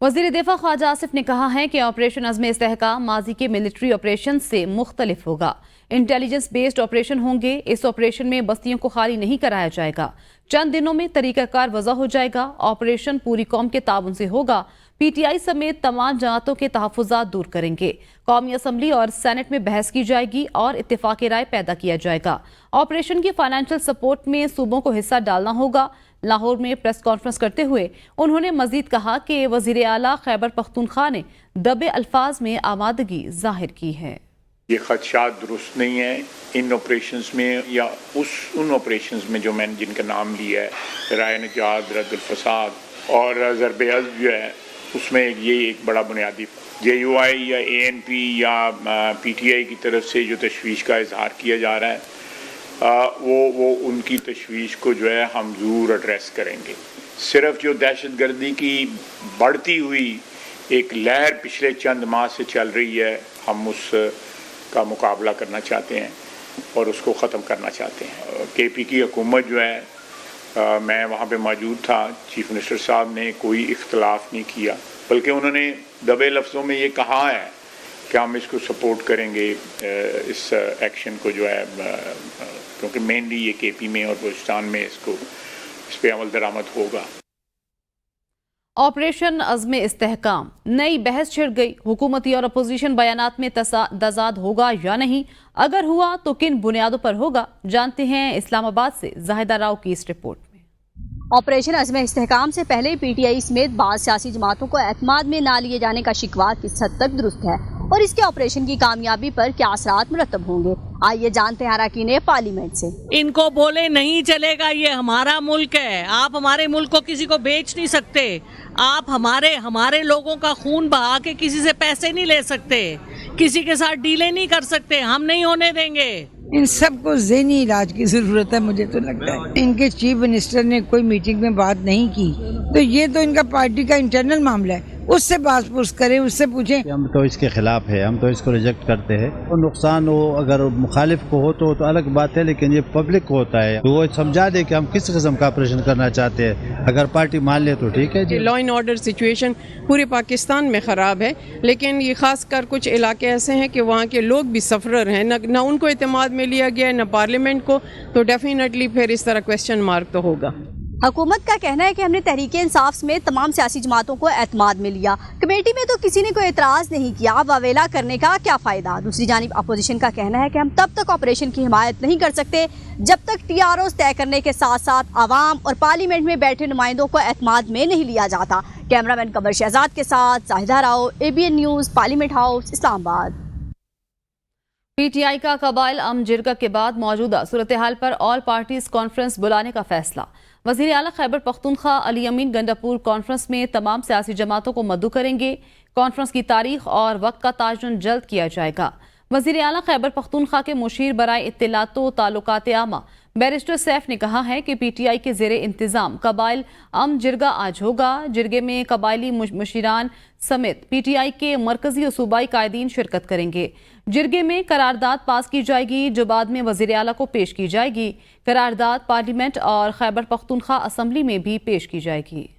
वज़ीर दिफा ख्वाजा आसिफ ने कहा है कि ऑपरेशन अज़्म इस्तेहकाम माजी के मिलिट्री ऑपरेशन से मुख्तलिफ होगा। इंटेलिजेंस बेस्ड ऑपरेशन होंगे। इस ऑपरेशन में बस्तियों को खाली नहीं कराया जाएगा। चंद दिनों में तरीकाकार वज़ा हो जाएगा। ऑपरेशन पूरी कौम के ताउन से होगा। PTI समेत तमाम जमातों के तहफ़्फ़ुज़ात दूर करेंगे। कौमी असम्बली और सेनेट में बहस की जाएगी और इत्तेफाक राय पैदा किया जाएगा। ऑपरेशन की फाइनेंशियल सपोर्ट में सूबों को हिस्सा डालना होगा। लाहौर में प्रेस कॉन्फ्रेंस करते हुए उन्होंने मजीद कहा कि वज़ीर आला खैबर पख्तूनख्वा ने दबे अल्फाज में आमादगी जाहिर की है। ये खदशात दुरुस्त नहीं है इन ऑपरेशंस में या उन ऑपरेशंस में जो मैंने जिनका नाम लिया है, राय निजात, रद्दुल फसाद और ज़रबे अज़्म जो है, उसमें ये एक बड़ा बुनियादी JUI या ANP या PTI की तरफ से जो तशवीश का इजहार किया जा रहा है, वो उनकी तशवीश को जो है हम ज़रूर एड्रेस करेंगे। सिर्फ जो दहशत गर्दी की बढ़ती हुई एक लहर पिछले चंद माह से चल रही है, हम उसका मुकाबला करना चाहते हैं और उसको ख़त्म करना चाहते हैं। KP की हुकूमत जो है, मैं वहाँ पे मौजूद था, चीफ मिनिस्टर साहब ने कोई इख्तलाफ नहीं किया, बल्कि उन्होंने दबे लफ्ज़ों में ये कहा है कि हम इसको सपोर्ट करेंगे, इस एक्शन को जो है, क्योंकि मेनली ये KP में और बलूचिस्तान में इस पे अमल दरामद होगा। ऑपरेशन अज़्म इस्तेहकाम, नई बहस छिड़ गई। हुकूमती और अपोजिशन बयानात में तजाद होगा या नहीं, अगर हुआ तो किन बुनियादों पर होगा, जानते हैं इस्लामाबाद से जाहिदा राव की इस रिपोर्ट में। ऑपरेशन अज़्म इस्तेहकाम से पहले PTI समेत बाज़ सियासी जमातों को एतमाद में ना लिए जाने का शिकवा किस हद तक दुरुस्त है और इसके ऑपरेशन की कामयाबी पर क्या असरात मुरतब होंगे, आइए जानते हैं अरकान पार्लियामेंट से। इनको बोले नहीं चलेगा, ये हमारा मुल्क है, आप हमारे मुल्क को किसी को बेच नहीं सकते, आप हमारे लोगों का खून बहा के किसी से पैसे नहीं ले सकते, किसी के साथ डीले नहीं कर सकते, हम नहीं होने देंगे। इन सबको ज़हनी इलाज की ज़रूरत है। मुझे तो लगता है इनके चीफ मिनिस्टर ने कोई मीटिंग में बात नहीं की, तो ये तो इनका पार्टी का इंटरनल मामला है, उससे बात पूछ करें, उससे पूछें। हम तो इसके खिलाफ है, हम तो इसको रिजेक्ट करते हैं। और नुकसान हो अगर मुखालिफ को हो तो अलग बात है, लेकिन ये पब्लिक को होता है, तो वो समझा दे कि हम किस किस्म का ऑपरेशन करना चाहते हैं। अगर पार्टी मान ले तो ठीक है जी। लॉ एंड ऑर्डर सिचुएशन पूरे पाकिस्तान में ख़राब है, लेकिन ये खास कर कुछ इलाके ऐसे हैं कि वहाँ के लोग भी सफरर हैं, न उनको एतमाद में लिया गया है न पार्लियामेंट को, तो डेफिनेटली फिर इस तरह क्वेश्चन मार्क तो होगा। हुकूमत का कहना है कि हमने तहरीक इंसाफ समेत तमाम सियासी जमातों को एतमाद में लिया, कमेटी में तो किसी ने कोई एतराज़ नहीं किया, वावेला करने का क्या फ़ायदा। दूसरी जानिब अपोजिशन का कहना है कि हम तब तक ऑपरेशन की हिमायत नहीं कर सकते जब तक TROs तय करने के साथ साथ आवाम और पार्लियामेंट में बैठे नुमाइंदों को एतमाद में नहीं लिया जाता। कैमरामैन कमर शहजाद के साथ Zahida Rao, ABN news, parliament house, Islamabad. PTI का कबाइल जिरगा के बाद मौजूदा सूरत हाल पर ऑल पार्टीज कॉन्फ्रेंस बुलाने का फैसला। वज़ीर आला खैबर पख्तूनख्वा अली अमीन गंडापुर कॉन्फ्रेंस में तमाम सियासी जमातों को मद्दू करेंगे। कॉन्फ्रेंस की तारीख और वक्त का तयन जल्द किया जाएगा। वज़ीर आला खैबर पख्तूनख्वा के मुशीर बराए इत्तलात व ताल्लुकात आमा बैरिस्टर सैफ ने कहा है कि PTI के ज़ेरे इंतज़ाम कबाइल जिरगा आज होगा। जिरगे में कबायली मुशीरान समेत PTI के मरकजी और सूबाई कायदीन शिरकत करेंगे। जिरगे में करारदाद पास की जाएगी जो बाद में वज़ीर आला को पेश की जाएगी। करारदाद पार्लियामेंट और खैबर पख्तूनख्वा असम्बली में भी पेश की जाएगी।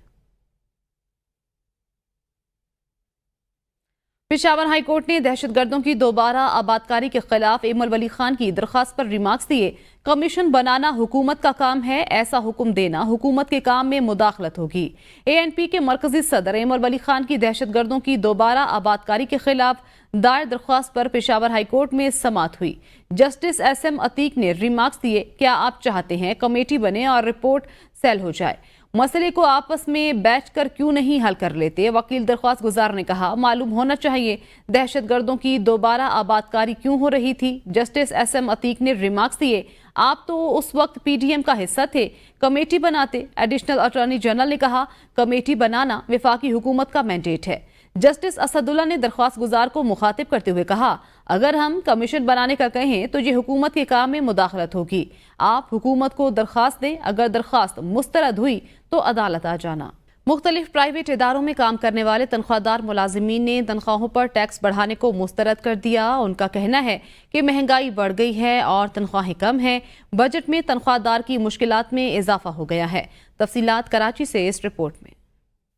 पेशावर हाई कोर्ट ने दहशतगर्दों की दोबारा आबादकारी के खिलाफ एमल वली खान की दरख्वास्त पर रिमार्क्स दिए। कमीशन बनाना हुकूमत का काम है, ऐसा हुक्म देना हुकूमत के काम में मुदाखलत होगी। ANP के मरकजी सदर एमल वली खान की दहशतगर्दों की दोबारा आबादकारी के खिलाफ दायर दरख्वास्त पर पेशावर हाई कोर्ट में समाअत हुई। जस्टिस SM अतीक ने रिमार्क्स दिए, क्या आप चाहते हैं कमेटी बने और रिपोर्ट सेल हो जाए, मसले को आपस में बैठकर क्यों नहीं हल कर लेते। वकील दरख्वास्त गुजार ने कहा, मालूम होना चाहिए दहशतगर्दों की दोबारा आबादकारी क्यों हो रही थी। जस्टिस SM अतीक ने रिमार्क्स दिए, आप तो उस वक्त PDM का हिस्सा थे, कमेटी बनाते। एडिशनल अटॉर्नी जनरल ने कहा, कमेटी बनाना वफाकी हुकूमत का मैंडेट है। जस्टिस असदुल्ला ने दरख्वास्त गुजार को मुखातिब करते हुए कहा, अगर हम कमीशन बनाने का कहें तो ये हुकूमत के काम में मुदाखलत होगी। आप हुकूमत को दरख्वास्त दें, अगर दरख्वास्त मुस्तरद हुई तो अदालत आ जाना। मुख्तलिफ प्राइवेट इदारों में काम करने वाले तनख्वाहदार मुलाजिमीन ने तनख्वाहों पर टैक्स बढ़ाने को मुस्तरद कर दिया। उनका कहना है कि महंगाई बढ़ गई है और तनख्वाहें कम हैं। बजट में तनख्वाहदार की मुश्किलात में इजाफा हो गया है। तफसीलात कराची से इस रिपोर्ट में।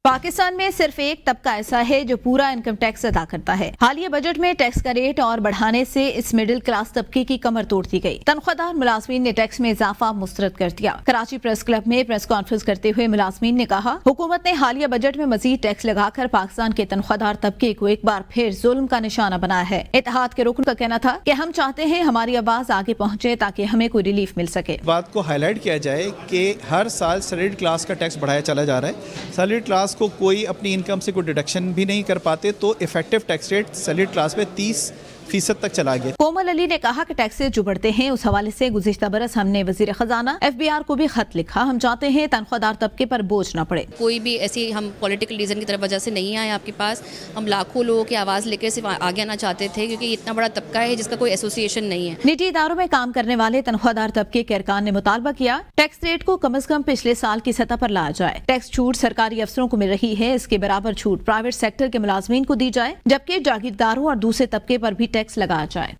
پاکستان میں صرف ایک طبقہ ایسا ہے جو پورا انکم ٹیکس ادا کرتا ہے. حالیہ بجٹ میں ٹیکس کا ریٹ اور بڑھانے سے اس مڈل کلاس طبقے کی کمر توڑ دی گئی. تنخواہ دار ملازمین نے ٹیکس میں اضافہ مسترد کر دیا. کراچی پریس کلب میں پریس کانفرنس کرتے ہوئے ملازمین نے کہا حکومت نے حالیہ بجٹ میں مزید ٹیکس لگا کر پاکستان کے تنخواہ دار طبقے کو ایک بار پھر ظلم کا نشانہ بنایا ہے. اتحاد کے رکن کا کہنا تھا کہ ہم چاہتے ہیں ہماری آواز آگے پہنچے تاکہ ہمیں کوئی ریلیف مل سکے. بات کو ہائی لائٹ کیا جائے کہ ہر سال سیلریڈ کلاس کا ٹیکس بڑھایا چلا جا رہا ہے. سیلریڈ کلاس کو کوئی اپنی انکم سے کوئی ڈیڈکشن بھی نہیں کر پاتے, تو effective tax rate salaried class میں 30% تک چلا گیا. کومل علی نے کہا کہ ٹیکسز جو بڑھتے ہیں اس حوالے سے گزشتہ برس ہم نے وزیر خزانہ FBR کو بھی خط لکھا. ہم چاہتے ہیں تنخواہ دار طبقے پر بوجھ نہ پڑے. کوئی بھی ایسی ہم پولیٹیکل ریزن کی طرف وجہ سے نہیں آئے آپ کے پاس. ہم لاکھوں لوگوں کی آواز لے کے صرف آگے آنا چاہتے تھے کیونکہ یہ اتنا بڑا طبقہ ہے جس کا کوئی ایسوسیشن نہیں ہے. نجی اداروں میں کام کرنے والے تنخواہ دار طبقے کے ارکان نے مطالبہ کیا ٹیکس ریٹ کو کم از کم پچھلے سال کی سطح پر لایا جائے. ٹیکس چھوٹ سرکاری افسروں کو مل رہی ہے, اس کے برابر چھوٹ پرائیویٹ سیکٹر کے ملازمین کو دی جائے, جبکہ جاگیرداروں اور دوسرے طبقے پر بھی ٹیکس لگایا جائے.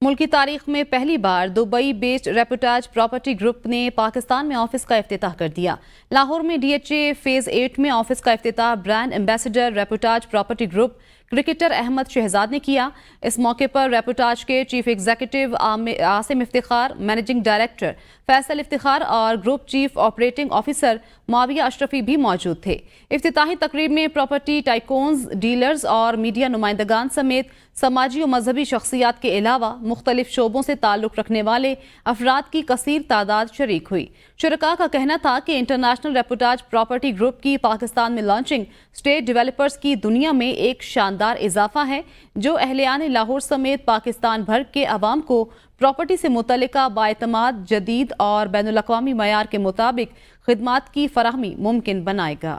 ملک کی تاریخ میں پہلی بار دبئی بیسڈ ریپوٹاج پراپرٹی گروپ نے پاکستان میں آفس کا افتتاح کر دیا. لاہور میں DHA فیز 8 میں آفس کا افتتاح brand ambassador Reputage property group cricketer Ahmed Shehzad نے کیا. اس موقع پر ریپوٹاج کے chief executive Asim Iftikhar, managing director Faisal Iftikhar اور group chief operating officer Muawiya Ashrafi بھی موجود تھے. افتتاحی تقریب میں پراپرٹی ٹائکونز, ڈیلرز اور میڈیا نمائندگان سمیت سماجی و مذہبی شخصیات کے علاوہ مختلف شعبوں سے تعلق رکھنے والے افراد کی کثیر تعداد شریک ہوئی. شرکاء کا کہنا تھا کہ انٹرنیشنل ریپوٹاج پراپرٹی گروپ کی پاکستان میں لانچنگ اسٹیٹ ڈیولپرز کی دنیا میں ایک شاندار اضافہ ہے جو اہلیان لاہور سمیت پاکستان بھر کے عوام کو پراپرٹی سے متعلقہ بااعتماد, جدید اور بین الاقوامی معیار کے مطابق خدمات کی فراہمی ممکن بنائے گا.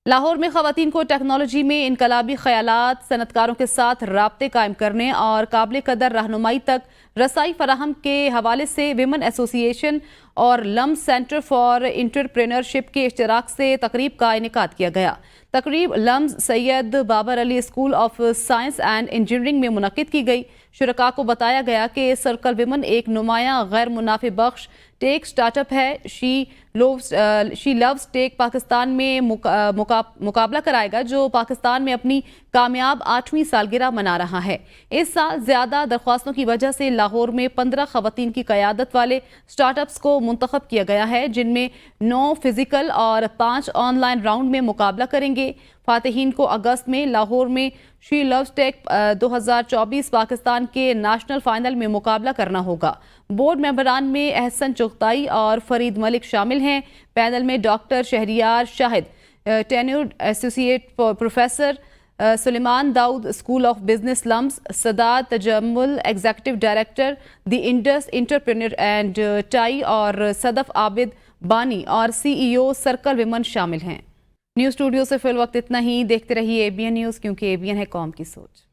لاہور میں خواتین کو ٹیکنالوجی میں انقلابی خیالات, صنعت کاروں کے ساتھ رابطے قائم کرنے اور قابل قدر رہنمائی تک رسائی فراہم کے حوالے سے ویمن ایسوسی ایشن اور لمز سینٹر فار انٹرپرینورشپ کے اشتراک سے تقریب کا انعقاد کیا گیا. تقریب LUMS Syed Babar Ali school of science and engineering میں منعقد کی گئی. شرکاء کو بتایا گیا کہ سرکل ویمن ایک نمایاں غیر منافع بخش ٹیک سٹارٹ اپ ہے. شی لوز ٹیک پاکستان میں مقابلہ کرائے گا جو پاکستان میں اپنی کامیاب 8ویں سالگرہ منا رہا ہے. اس سال زیادہ درخواستوں کی وجہ سے لاہور میں 15 خواتین کی قیادت والے سٹارٹ اپس کو منتخب کیا گیا ہے, جن میں 9 فزیکل اور 5 آن لائن راؤنڈ میں مقابلہ کریں گے. فاتحین کو اگست میں لاہور میں شی لوز ٹیک 2024 پاکستان کے نیشنل فائنل میں مقابلہ کرنا ہوگا. بورڈ ممبران میں احسن چغتائی اور فرید ملک شامل ہیں. پینل میں doctor Shahryar Shahid, tenured associate professor, Suleman Dawood school of business LUMS, Sadad Tajammul executive director the Indus entrepreneur and TiE اور صدف عابد بانی اور CEO سرکل ویمن شامل ہیں. نیوز اسٹوڈیو سے فی الوقت اتنا ہی. دیکھتے رہیے ABN نیوز, کیونکہ ABN ہے قوم کی سوچ.